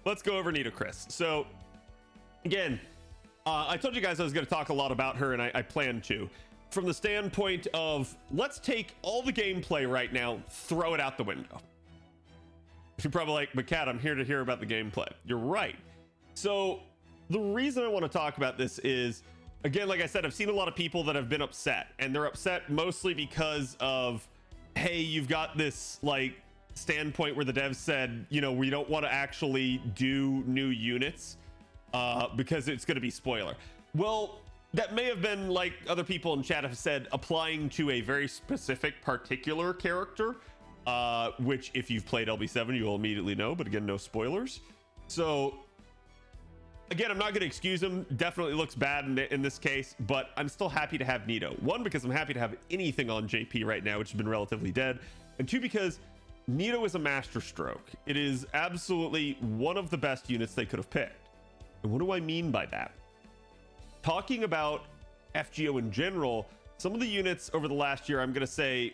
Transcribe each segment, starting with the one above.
let's go over Nitocris. So again, I told you guys I was going to talk a lot about her, and I plan to. From the standpoint of, let's take all the gameplay right now, throw it out the window. You're probably like, but Kat, I'm here to hear about the gameplay. You're right. So the reason I want to talk about this is, again, like I said, I've seen a lot of people that have been upset, and they're upset mostly because of, hey, you've got this like standpoint where the devs said, you know, we don't want to actually do new units because it's going to be spoiler. Well, that may have been, like other people in chat have said, applying to a very specific particular character, which if you've played LB7, you'll immediately know, but again, no spoilers. So again, I'm not going to excuse him. Definitely looks bad in this case, but I'm still happy to have Nito. One, because I'm happy to have anything on JP right now, which has been relatively dead. And two, because Nito is a masterstroke. It is absolutely one of the best units they could have picked. And what do I mean by that? Talking about FGO in general, some of the units over the last year, I'm going to say,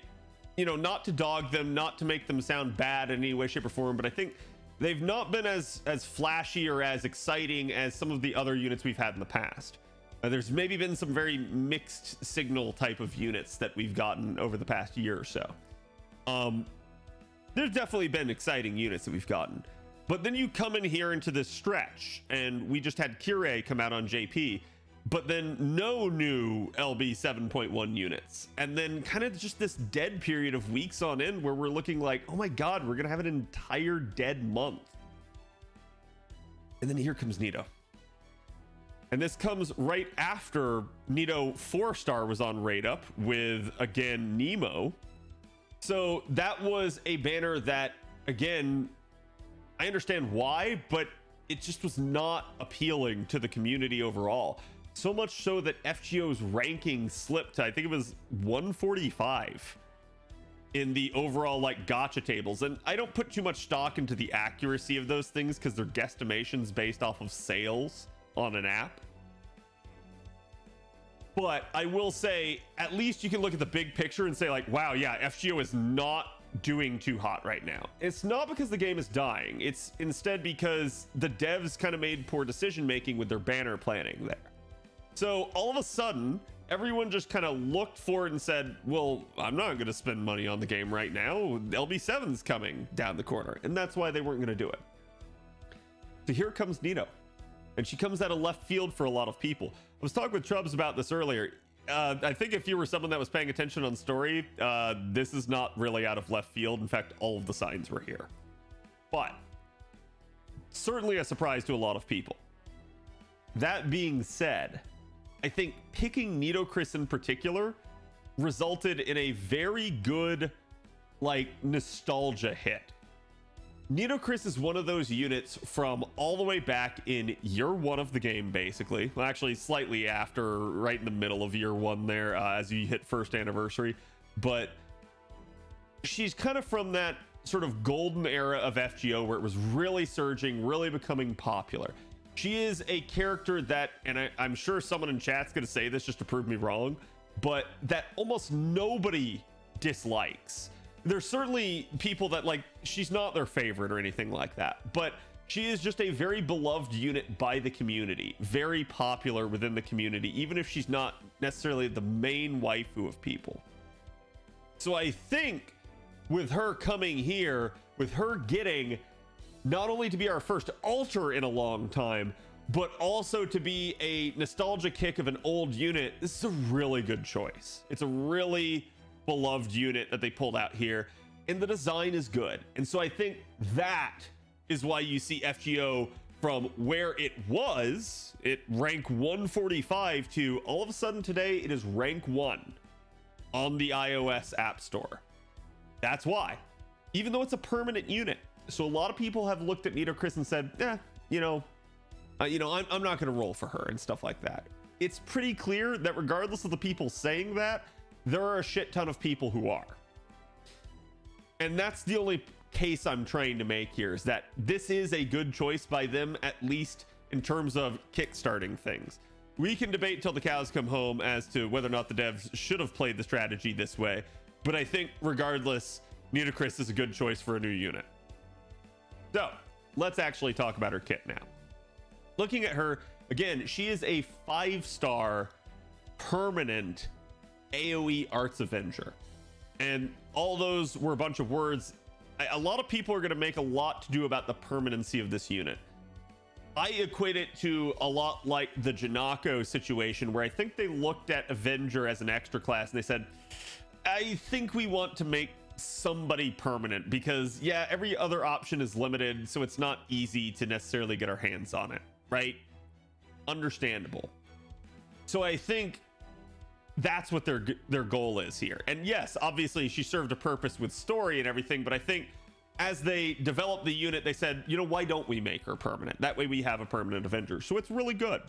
you know, not to dog them, not to make them sound bad in any way, shape, or form, but I think they've not been as flashy or as exciting as some of the other units we've had in the past. There's maybe been some very mixed signal type of units that we've gotten over the past year or so. There's definitely been exciting units that we've gotten. But then you come in here into this stretch, and we just had Kyrie come out on JP, but then no new LB 7.1 units. And then kind of just this dead period of weeks on end where we're looking like, oh my God, we're going to have an entire dead month. And then here comes Nito. And this comes right after Nito 4-star was on Raid Up with, again, Nemo. So that was a banner that, again, I understand why, but it just was not appealing to the community overall. So much so that FGO's ranking slipped to, I think it was 145 in the overall like gotcha tables. And I don't put too much stock into the accuracy of those things because they're guesstimations based off of sales on an app. But I will say, at least you can look at the big picture and say like, wow, yeah, FGO is not doing too hot right now. It's not because the game is dying. It's instead because the devs kind of made poor decision making with their banner planning there. So all of a sudden, everyone just kind of looked forward and said, well, I'm not going to spend money on the game right now. LB7's coming down the corner. And that's why they weren't going to do it. So here comes Nito. And she comes out of left field for a lot of people. I was talking with Trubs about this earlier. I think if you were someone that was paying attention on story, this is not really out of left field. In fact, all of the signs were here. But certainly a surprise to a lot of people. That being said, I think picking Nitocris in particular resulted in a very good, like, nostalgia hit. Nitocris is one of those units from all the way back in year one of the game, basically. Well, actually, slightly after, right in the middle of year one there, as you hit first anniversary. But she's kind of from that sort of golden era of FGO where it was really surging, really becoming popular. She is a character that, and I'm sure someone in chat's going to say this just to prove me wrong, but that almost nobody dislikes. There's certainly people that, like, she's not their favorite or anything like that, but she is just a very beloved unit by the community, very popular within the community, even if she's not necessarily the main waifu of people. So I think with her coming here, with her getting not only to be our first alter in a long time, but also to be a nostalgia kick of an old unit, this is a really good choice. It's a really beloved unit that they pulled out here, and the design is good. And so I think that is why you see FGO from where it was, it rank 145 to all of a sudden today it is rank 1 on the iOS App Store. That's why, even though it's a permanent unit. So a lot of people have looked at Nitocris and said, I'm not going to roll for her and stuff like that. It's pretty clear that regardless of the people saying that, there are a shit ton of people who are. And that's the only case I'm trying to make here, is that this is a good choice by them, at least in terms of kickstarting things. We can debate till the cows come home as to whether or not the devs should have played the strategy this way, but I think regardless, Nitocris is a good choice for a new unit. So let's actually talk about her kit now. Looking at her, again, she is a 5-star permanent AoE Arts Avenger. And all those were a bunch of words. A lot of people are going to make a lot to do about the permanency of this unit. I equate it to a lot like the Janako situation, where I think they looked at Avenger as an extra class and they said, I think we want to make somebody permanent because, yeah, every other option is limited, so it's not easy to necessarily get our hands on it, right? Understandable. So I think that's what their goal is here. And yes, obviously she served a purpose with story and everything, but I think as they developed the unit, they said, you know, why don't we make her permanent? That way we have a permanent Avenger. So it's really good.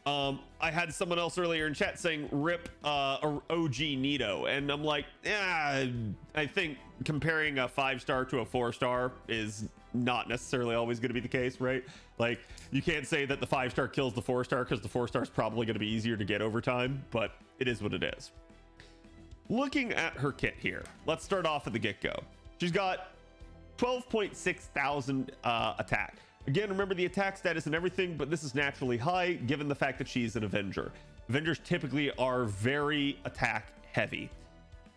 I had someone else earlier in chat saying rip OG Nito, and I'm like, yeah, I think comparing a 5-star to a 4-star is not necessarily always going to be the case, right? Like, you can't say that the 5-star kills the 4-star because the 4-star is probably going to be easier to get over time, but it is what it is. Looking at her kit here, let's start off at the get-go. She's got 12.6 thousand attack. Again, remember the attack status and everything, but this is naturally high given the fact that she's an Avenger. Avengers typically are very attack heavy.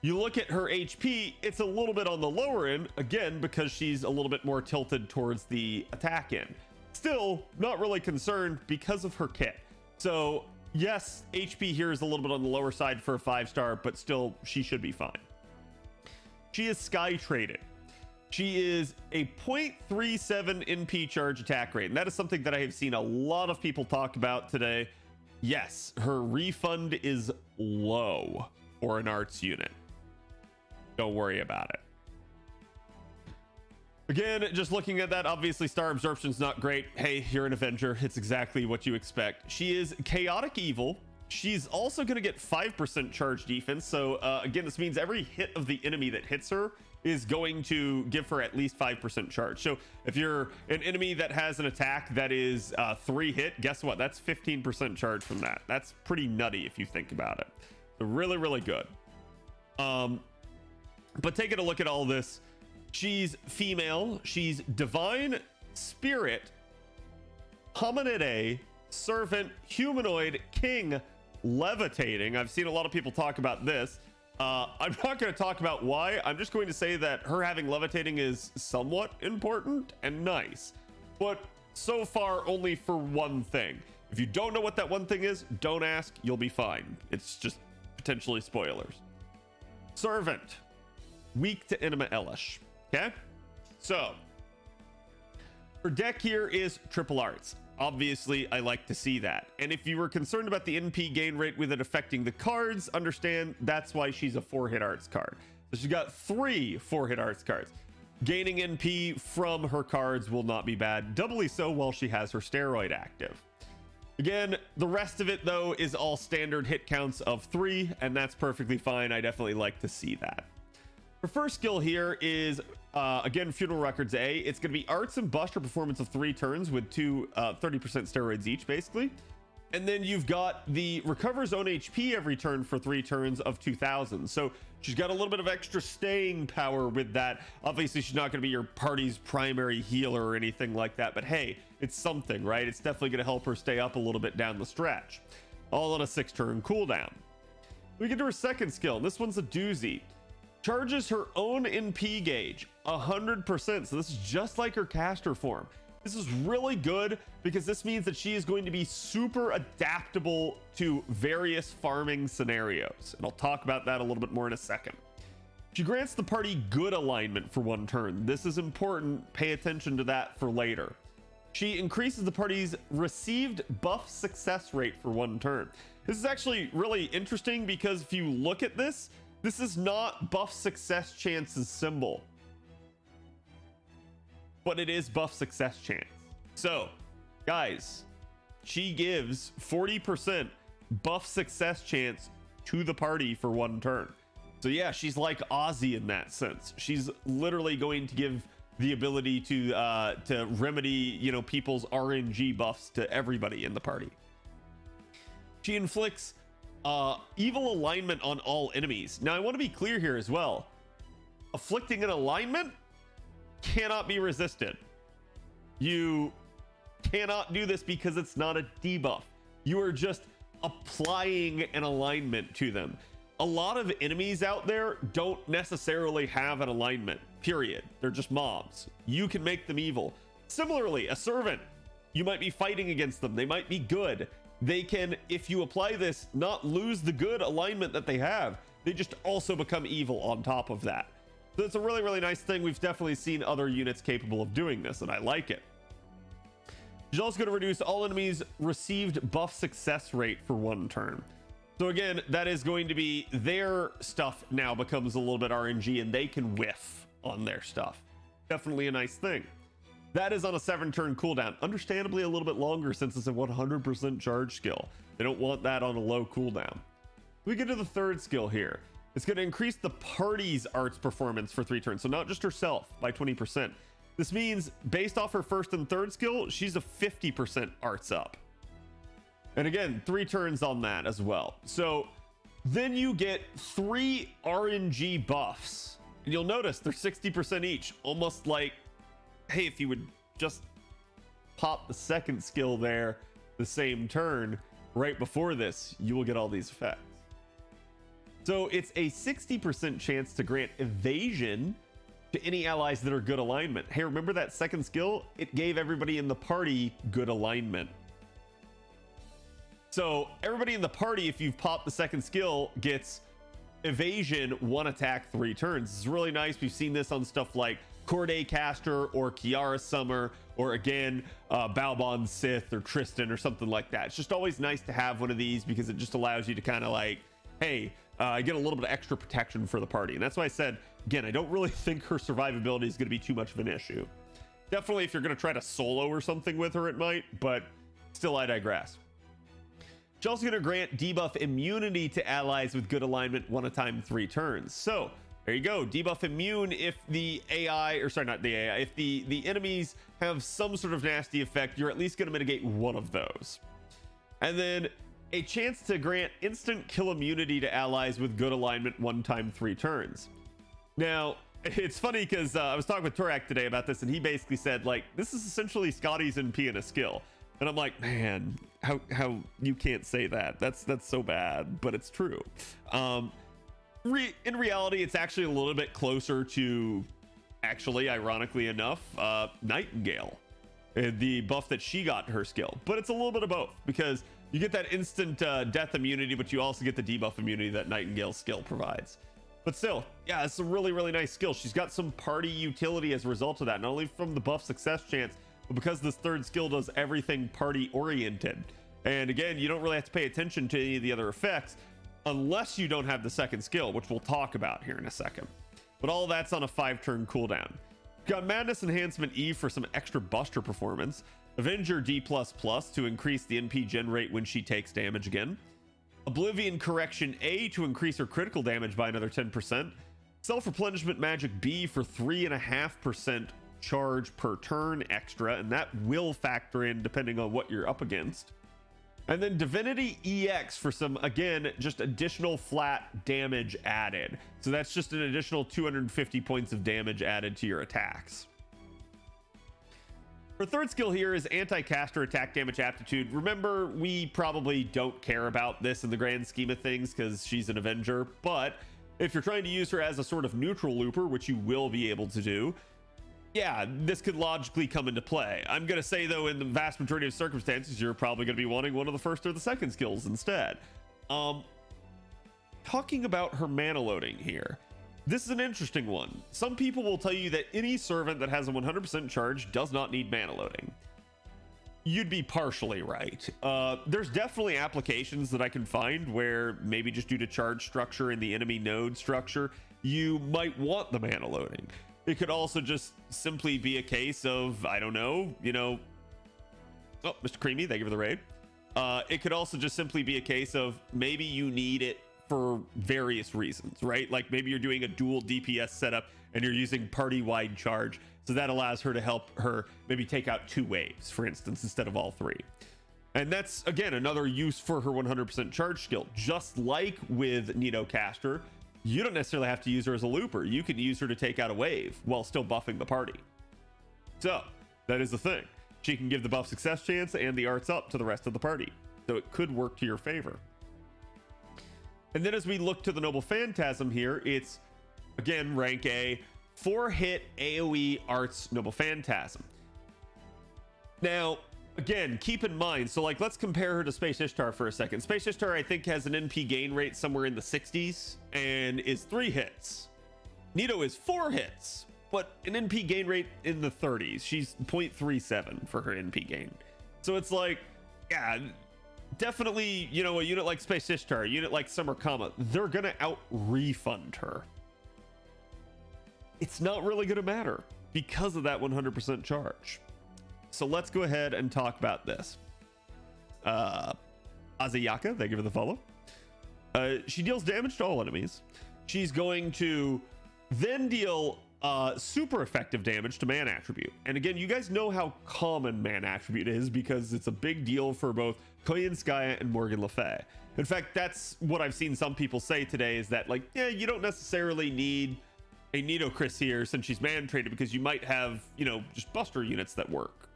You look at her HP, it's a little bit on the lower end, again, because she's a little bit more tilted towards the attack end. Still, not really concerned because of her kit. So, yes, HP here is a little bit on the lower side for a 5-star, but still, she should be fine. She is sky traded. She is a 0.37 NP charge attack rate, and that is something that I have seen a lot of people talk about today. Yes, her refund is low for an arts unit. Don't worry about it. Again, just looking at that, obviously star absorption is not great. Hey, you're an Avenger. It's exactly what you expect. She is chaotic evil. She's also going to get 5% charge defense. So again, this means every hit of the enemy that hits her is going to give her at least 5% charge. So if you're an enemy that has an attack that is 3 hit, guess what? That's 15% charge from that. That's pretty nutty if you think about it. So really, really good. But taking a look at all this, she's female, she's divine, spirit, hominidae, servant, humanoid, king, levitating. I've seen a lot of people talk about this. I'm not going to talk about why. I'm just going to say that her having levitating is somewhat important and nice, but so far only for one thing. If you don't know what that one thing is, don't ask, you'll be fine. It's just potentially spoilers. Servant, weak to Enema Elish. Okay, so her deck here is triple arts. Obviously, I like to see that. And if you were concerned about the NP gain rate with it affecting the cards, understand that's why she's a 4-hit arts card. So she's got 3 4-hit arts cards. Gaining NP from her cards will not be bad. Doubly so while she has her steroid active. Again, the rest of it, though, is all standard hit counts of 3, and that's perfectly fine. I definitely like to see that. Her first skill here is, again, Funeral Records A. It's going to be Arts and bust her performance of 3 turns with 30% steroids each, basically. And then you've got the recovers own HP every turn for 3 turns of 2,000. So she's got a little bit of extra staying power with that. Obviously, she's not going to be your party's primary healer or anything like that. But hey, it's something, right? It's definitely going to help her stay up a little bit down the stretch. All on a 6-turn cooldown. We get to her second skill. And this one's a doozy. Charges her own NP gauge 100%. So this is just like her caster form. This is really good because this means that she is going to be super adaptable to various farming scenarios. And I'll talk about that a little bit more in a second. She grants the party good alignment for 1 turn. This is important. Pay attention to that for later. She increases the party's received buff success rate for 1 turn. This is actually really interesting because if you look at this, this is not buff success chance's symbol, but it is buff success chance. So guys, she gives 40% buff success chance to the party for 1 turn. So yeah, she's like Ozzy in that sense. She's literally going to give the ability to remedy, you know, people's RNG buffs to everybody in the party. She inflicts evil alignment on all enemies. Now I want to be clear here as well. Afflicting an alignment cannot be resisted. You cannot do this because it's not a debuff. You are just applying an alignment to them. A lot of enemies out there don't necessarily have an alignment, period. They're just mobs. You can make them evil. Similarly, a servant, you might be fighting against them. They might be good. They can, if you apply this, not lose the good alignment that they have. They just also become evil on top of that. So it's a really, really nice thing. We've definitely seen other units capable of doing this, and I like it. She's also going to reduce all enemies received buff success rate for 1 turn. So again, that is going to be their stuff now becomes a little bit RNG, and they can whiff on their stuff. Definitely a nice thing. That is on a 7-turn cooldown. Understandably a little bit longer since it's a 100% charge skill. They don't want that on a low cooldown. We get to the 3rd skill here. It's going to increase the party's arts performance for 3 turns. So not just herself, by 20%. This means based off her 1st and 3rd skill, she's a 50% arts up. And again, 3 turns on that as well. So then you get 3 RNG buffs. And you'll notice they're 60% each. Almost like, hey, if you would just pop the 2nd skill there the same turn right before this, you will get all these effects. So it's a 60% chance to grant evasion to any allies that are good alignment. Hey, remember that 2nd skill? It gave everybody in the party good alignment. So everybody in the party, if you've popped the 2nd skill, gets evasion 1 attack 3 turns. It's really nice. We've seen this on stuff like Corday Caster or Kiara Summer, or again, Balbon Sith or Tristan or something like that. It's just always nice to have one of these because it just allows you to kind of like, hey, I get a little bit of extra protection for the party. And that's why I said, again, I don't really think her survivability is going to be too much of an issue. Definitely if you're going to try to solo or something with her, it might, but still I digress. She's also going to grant debuff immunity to allies with good alignment 1 time 3 turns. So there you go. Debuff immune if the AI, or sorry, not the AI, if the enemies have some sort of nasty effect, you're at least going to mitigate one of those. And then a chance to grant instant kill immunity to allies with good alignment 1 time 3 turns. Now, it's funny because I was talking with Turak today about this, and he basically said, like, this is essentially Scotty's NP in a skill. And I'm like, man, how you can't say that. That's so bad, but it's true. In reality, it's actually a little bit closer to, actually, ironically enough, Nightingale, the buff that she got to her skill. But it's a little bit of both, because you get that instant death immunity, but you also get the debuff immunity that Nightingale's skill provides. But still, yeah, it's a really, really nice skill. She's got some party utility as a result of that, not only from the buff success chance, but because this 3rd skill does everything party oriented. And again, you don't really have to pay attention to any of the other effects unless you don't have the 2nd skill, which we'll talk about here in a second. But all that's on a 5-turn cooldown. Got Madness Enhancement E for some extra buster performance. Avenger D++ to increase the NP gen rate when she takes damage again. Oblivion Correction A to increase her critical damage by another 10%. Self-Replenishment Magic B for 3.5% charge per turn extra, and that will factor in depending on what you're up against. And then Divinity EX for some, again, just additional flat damage added. So that's just an additional 250 points of damage added to your attacks. Her 3rd skill here is Anti-Caster Attack Damage Aptitude. Remember, we probably don't care about this in the grand scheme of things because she's an Avenger, but if you're trying to use her as a sort of neutral looper, which you will be able to do, yeah, this could logically come into play. I'm going to say, though, in the vast majority of circumstances, you're probably going to be wanting one of the 1st or the 2nd skills instead. Talking about her mana loading here, this is an interesting one. Some people will tell you that any servant that has a 100% charge does not need mana loading. You'd be partially right. There's definitely applications that I can find where maybe just due to charge structure in the enemy node structure, you might want the mana loading. It could also just simply be a case of, I don't know, oh, Mr. Creamy, thank you for the raid. It could also just simply be a case of maybe you need it for various reasons, right? Like maybe you're doing a dual DPS setup and you're using party-wide charge. So that allows her to help her maybe take out 2 waves, for instance, instead of all 3. And that's, again, another use for her 100% charge skill. Just like with Nito Caster, you don't necessarily have to use her as a looper. You can use her to take out a wave while still buffing the party. So That is the thing. She can give the buff success chance and the arts up to the rest of the party. So it could work to your favor. And then as we look to the Noble Phantasm here, it's, again, rank A, 4-hit AoE Arts Noble Phantasm. Now, again, keep in mind, so like, let's compare her to Space Ishtar for a second. Space Ishtar, I think, has an NP gain rate somewhere in the 60s and is 3 hits. Nito is 4 hits, but an NP gain rate in the 30s. She's 0.37 for her NP gain. So it's like, yeah, definitely, you know, a unit like Space Ishtar, a unit like Summer Kama, they're gonna out-refund her. It's not really gonna matter because of that 100% charge. So let's go ahead and talk about this. Azayaka, thank you for the follow. She deals damage to all enemies. She's going to then deal super effective damage to Man Attribute. And again, you guys know how common Man Attribute is because it's a big deal for both Koyanskaya and Morgan Le Fay. In fact, that's what I've seen some people say today, is that, like, yeah, you don't necessarily need a Nitocris here since she's man traded, because you might have, you know, just buster units that work.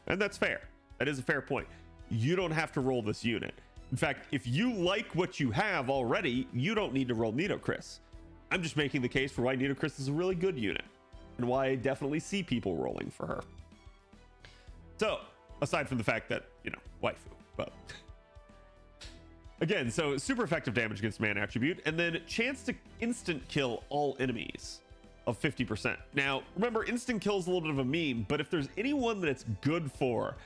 And that's fair. That is a fair point. You don't have to roll this unit. In fact, if you like what you have already, you don't need to roll Nitocris. I'm just making the case for why Nitocris is a really good unit and why I definitely see people rolling for her. So, aside from the fact that, you know, waifu, but again, so super effective damage against Man Attribute, and then chance to instant kill all enemies of 50%. Now, remember, instant kill is a little bit of a meme, but if there's anyone that it's good for,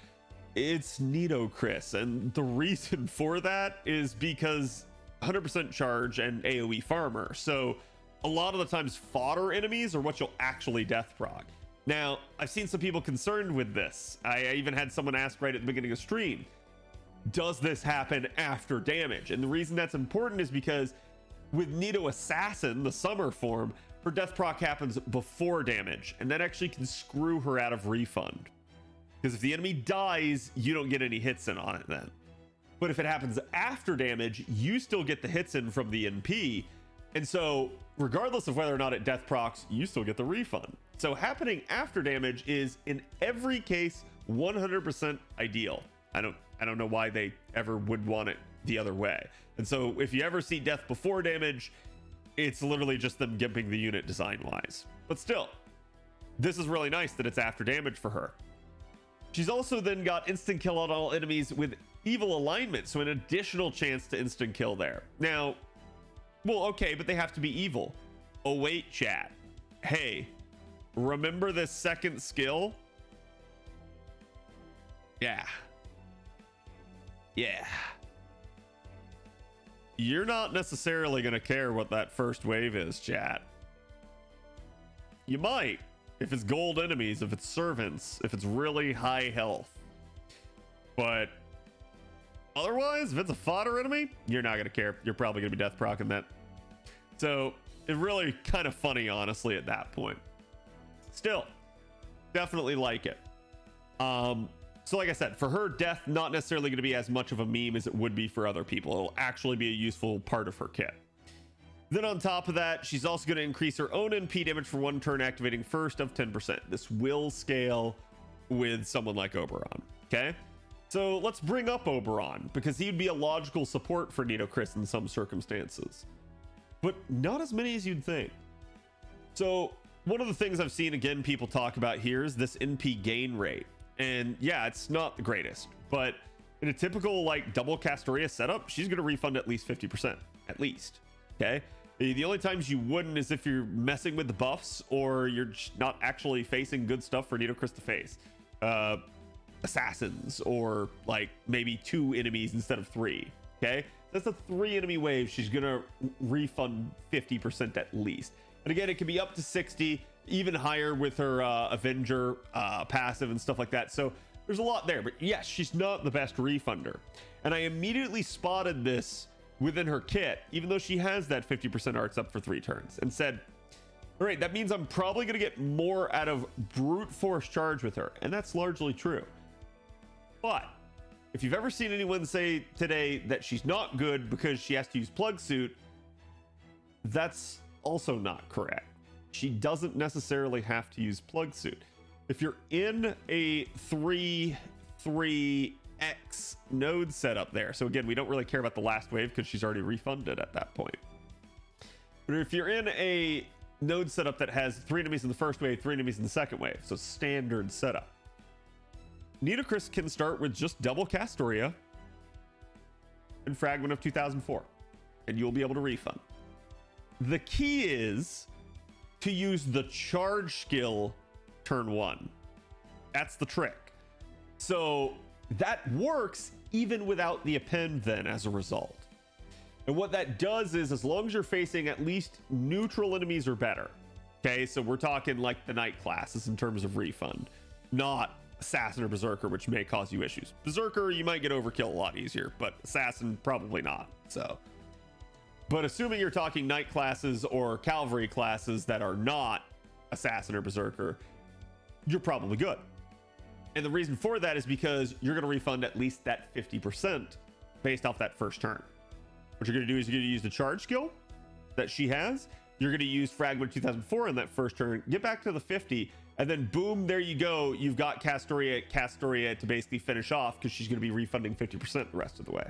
it's Nitocris. And the reason for that is because 100% charge and AoE farmer. So a lot of the times fodder enemies are what you'll actually death proc. Now, I've seen some people concerned with this. I even had someone ask right at the beginning of stream, does this happen after damage? And the reason that's important is because with Nito Assassin, the summer form, her death proc happens before damage, and that actually can screw her out of refund. Because if the enemy dies, you don't get any hits in on it then. But if it happens after damage, you still get the hits in from the NP. And so regardless of whether or not it death procs, you still get the refund. So happening after damage is in every case 100% ideal. I don't know why they ever would want it the other way. And so if you ever see death before damage, it's literally just them gimping the unit design wise. But still, this is really nice that it's after damage for her. She's also then got instant kill on all enemies with evil alignment, so an additional chance to instant kill there. Now, well, okay, but they have to be evil. Oh wait, chat. Hey, remember this second skill? Yeah. You're not necessarily going to care what that first wave is, chat. You might, if it's gold enemies, if it's servants, if it's really high health. But otherwise, if it's a fodder enemy, you're not going to care. You're probably going to be death procking that. So it really kind of funny, honestly, at that point. Still, definitely like it. So like I said, for her, death not necessarily going to be as much of a meme as it would be for other people. It'll actually be a useful part of her kit. Then on top of that, she's also going to increase her own NP damage for 1 turn, activating first of 10%. This will scale with someone like Oberon. Okay, so let's bring up Oberon, because he'd be a logical support for Nitocris in some circumstances, but not as many as you'd think. So one of the things I've seen, again, people talk about here is this NP gain rate. And yeah, it's not the greatest, but in a typical like double Castoria setup, she's going to refund at least 50%, at least. Okay. The only times you wouldn't is if you're messing with the buffs or you're not actually facing good stuff for Nitocris to face. Assassins, or like maybe 2 enemies instead of 3. Okay. That's a 3 enemy wave. She's going to refund 50% at least. And again, it can be up to 60, even higher with her Avenger passive and stuff like that. So there's a lot there, but yes, she's not the best refunder. And I immediately spotted this within her kit, even though she has that 50% arts up for 3 turns, and said, all right, that means I'm probably going to get more out of brute force charge with her. And that's largely true. But if you've ever seen anyone say today that she's not good because she has to use plug suit, that's also not correct. She doesn't necessarily have to use plug suit. If you're in a 3-3X node setup there, so again, we don't really care about the last wave because she's already refunded at that point. But if you're in a node setup that has 3 enemies in the first wave, 3 enemies in the second wave, so standard setup, Nitocris can start with just double Castoria and Fragment of 2004, and you'll be able to refund. The key is to use the charge skill turn 1. That's the trick. So that works even without the append then as a result. And what that does is, as long as you're facing at least neutral enemies or better, okay, so we're talking like the Knight classes in terms of refund, not Assassin or Berserker, which may cause you issues. Berserker, you might get overkill a lot easier, but Assassin, probably not. So, but assuming you're talking Knight classes or Cavalry classes that are not Assassin or Berserker, you're probably good. And the reason for that is because you're going to refund at least that 50% based off that first turn. What you're going to do is you're going to use the charge skill that she has. You're going to use Fragment 2004 in that first turn, get back to the 50, and then boom, there you go. You've got Castoria to basically finish off because she's going to be refunding 50% the rest of the way.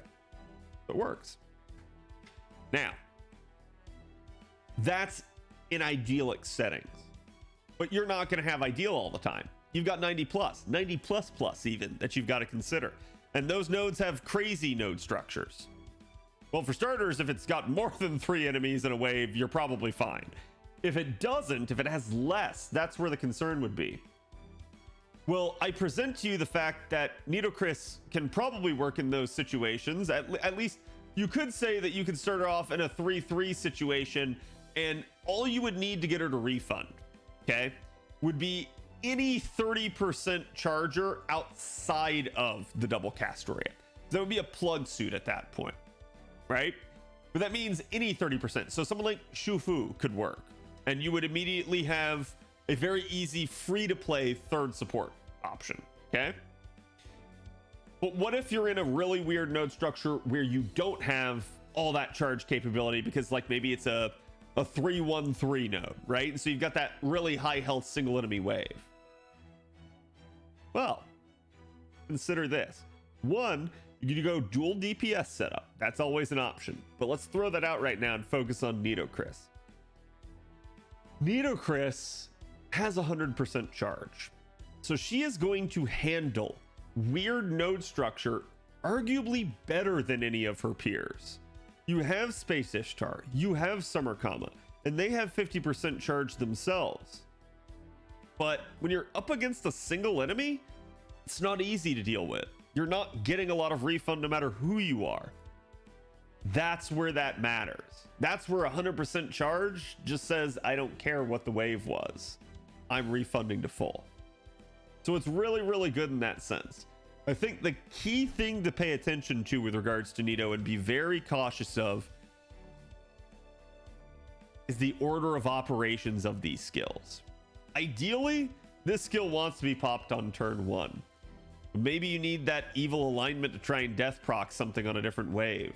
It works. Now, that's in idyllic settings, but you're not going to have ideal all the time. You've got 90 plus even that you've got to consider. And those nodes have crazy node structures. Well, for starters, if it's got more than 3 enemies in a wave, you're probably fine. If it doesn't, if it has less, that's where the concern would be. Well, I present to you the fact that Nitocris can probably work in those situations. At least you could say that you could start her off in a 3-3 situation, and all you would need to get her to refund, okay, would be any 30% charger outside of the double Castoria. That would be a plug suit at that point, right? But that means any 30%. So someone like Shufu could work, and you would immediately have a very easy free-to-play third support option, okay? But what if you're in a really weird node structure where you don't have all that charge capability because, like, maybe it's a 3-1-3 node, right? And so you've got that really high health single enemy wave. Well, consider this. One, you can go dual DPS setup. That's always an option. But let's throw that out right now and focus on Nitocris. Nitocris has 100% charge. So she is going to handle weird node structure arguably better than any of her peers. You have Space Ishtar, you have Summer Kama, and they have 50% charge themselves. But when you're up against a single enemy, it's not easy to deal with. You're not getting a lot of refund no matter who you are. That's where that matters. That's where 100% charge just says, I don't care what the wave was. I'm refunding to full. So it's really, really good in that sense. I think the key thing to pay attention to with regards to Nito and be very cautious of is the order of operations of these skills. Ideally, this skill wants to be popped on turn 1. Maybe you need that evil alignment to try and death proc something on a different wave.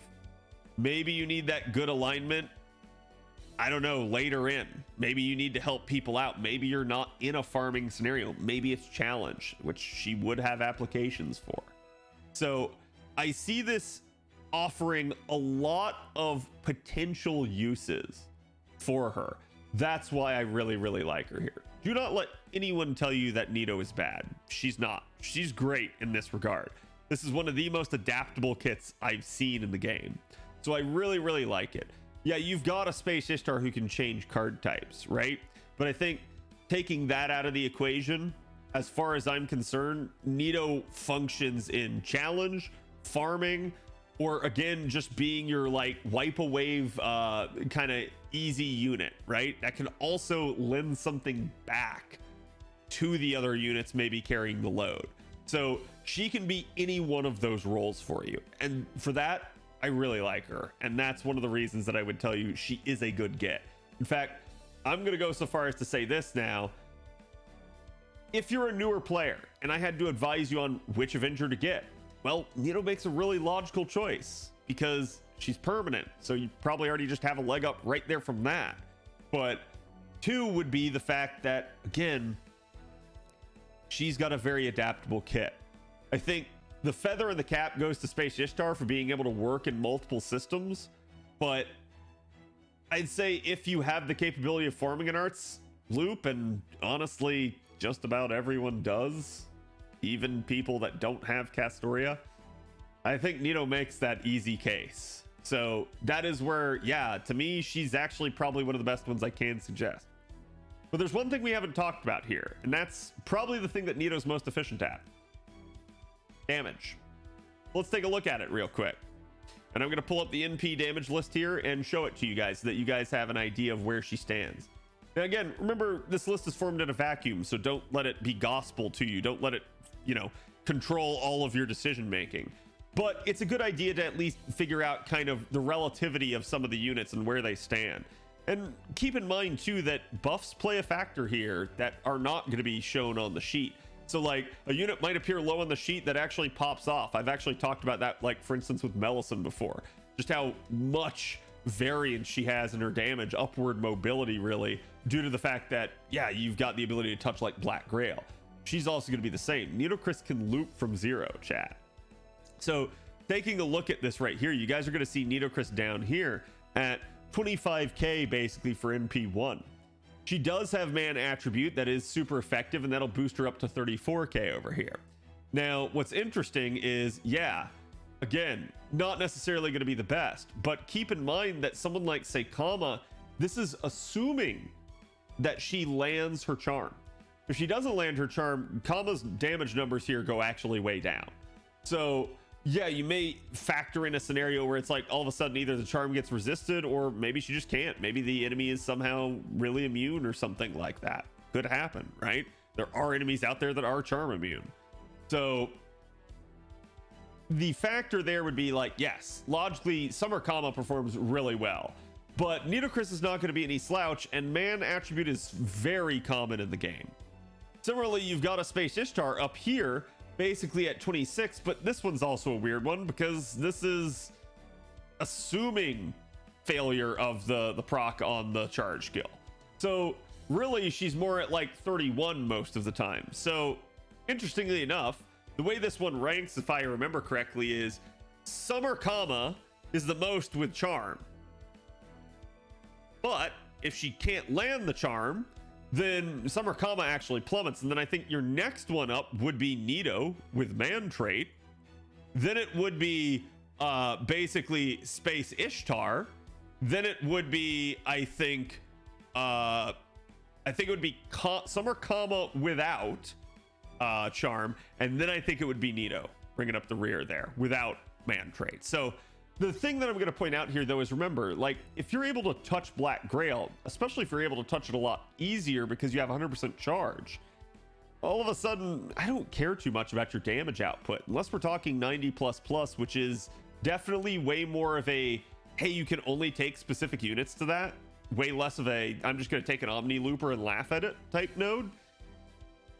Maybe you need that good alignment, I don't know, later in. Maybe you need to help people out. Maybe you're not in a farming scenario. Maybe it's challenge, which she would have applications for. So I see this offering a lot of potential uses for her. That's why I really, really like her here. Do not let anyone tell you that Nito is bad. She's not. She's great in this regard. This is one of the most adaptable kits I've seen in the game. So I really, really like it. Yeah, you've got a Space Ishtar who can change card types, right? But I think taking that out of the equation, as far as I'm concerned, Nito functions in challenge, farming, or again, just being your like wipe a wave kind of easy unit, right? That can also lend something back to the other units maybe carrying the load. So she can be any one of those roles for you. And for that, I really like her. And that's one of the reasons that I would tell you she is a good get. In fact, I'm going to go so far as to say this now. If you're a newer player and I had to advise you on which Avenger to get, well, Nito makes a really logical choice because she's permanent. So you probably already just have a leg up right there from that. But 2 would be the fact that, again, she's got a very adaptable kit. I think the feather in the cap goes to Space Ishtar for being able to work in multiple systems, but I'd say if you have the capability of forming an arts loop, and honestly just about everyone does, even people that don't have Castoria, I think Nito makes that easy case. So that is where, yeah, to me, she's actually probably one of the best ones I can suggest. But there's one thing we haven't talked about here, and that's probably the thing that Nito's most efficient at: damage. Let's take a look at it real quick. And I'm going to pull up the NP damage list here and show it to you guys so that you guys have an idea of where she stands. Now, again, remember, this list is formed in a vacuum, so don't let it be gospel to you. Don't let it, you know, control all of your decision making. But it's a good idea to at least figure out kind of the relativity of some of the units and where they stand. And keep in mind, too, that buffs play a factor here that are not going to be shown on the sheet. So like a unit might appear low on the sheet that actually pops off. I've actually talked about that, like for instance with Melisande before, just how much variance she has in her damage, upward mobility really, due to the fact that, yeah, you've got the ability to touch like Black Grail. She's also going to be the same. Nitocris can loop from 0, chat. So taking a look at this right here, you guys are going to see Nitocris down here at 25k basically for NP1. She does have man attribute that is super effective, and that'll boost her up to 34k over here. Now, what's interesting is, yeah, again, not necessarily going to be the best, but keep in mind that someone like, say, Kama, this is assuming that she lands her charm. If she doesn't land her charm, Kama's damage numbers here go actually way down. So yeah, you may factor in a scenario where it's like all of a sudden either the charm gets resisted or maybe she just can't. Maybe the enemy is somehow really immune or something like that. Could happen, right? There are enemies out there that are charm immune. So the factor there would be like, yes, logically, Summer Kama performs really well, but Nitocris is not going to be any slouch, and man attribute is very common in the game. Similarly, you've got a Space Ishtar up here basically at 26, but this one's also a weird one because this is assuming failure of the proc on the charge skill. So really she's more at like 31 most of the time. So interestingly enough, the way this one ranks, if I remember correctly, is Summer Kama is the most with charm, but if she can't land the charm, then Summer Kama actually plummets. And then I think your next one up would be Nito with man trait. Then it would be basically Space Ishtar. Then it would be, I think it would be Summer Kama without charm. And then I think it would be Nito bringing up the rear there without man trait. So the thing that I'm going to point out here, though, is remember, like, if you're able to touch Black Grail, especially if you're able to touch it a lot easier because you have 100% charge, all of a sudden, I don't care too much about your damage output, unless we're talking 90++, which is definitely way more of a, hey, you can only take specific units to that, way less of a, I'm just going to take an Omni Looper and laugh at it type node.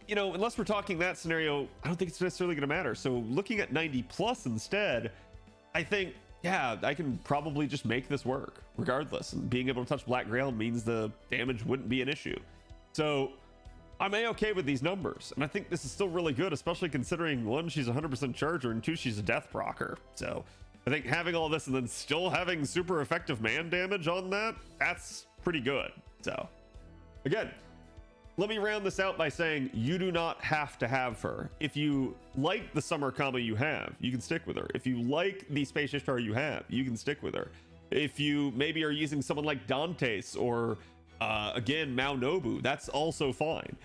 You know, unless we're talking that scenario, I don't think it's necessarily going to matter. So looking at 90+ instead, I think, yeah, I can probably just make this work regardless. And being able to touch Black Grail means the damage wouldn't be an issue. So I'm A-okay with these numbers. And I think this is still really good, especially considering, one, she's 100% charger, and two, she's a death procer. So I think having all this and then still having super effective man damage on that, that's pretty good. So again, let me round this out by saying you do not have to have her. If you like the Summer Kama you have, you can stick with her. If you like the Space Ishtar you have, you can stick with her. If you maybe are using someone like Dantes or again Mao Nobu, that's also fine.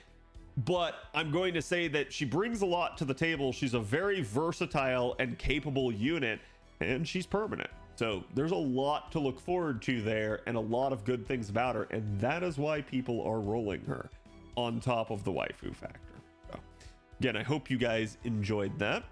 But I'm going to say that she brings a lot to the table. She's a very versatile and capable unit, and she's permanent. So there's a lot to look forward to there and a lot of good things about her, and that is why people are rolling her on top of the waifu factor. So again, I hope you guys enjoyed that.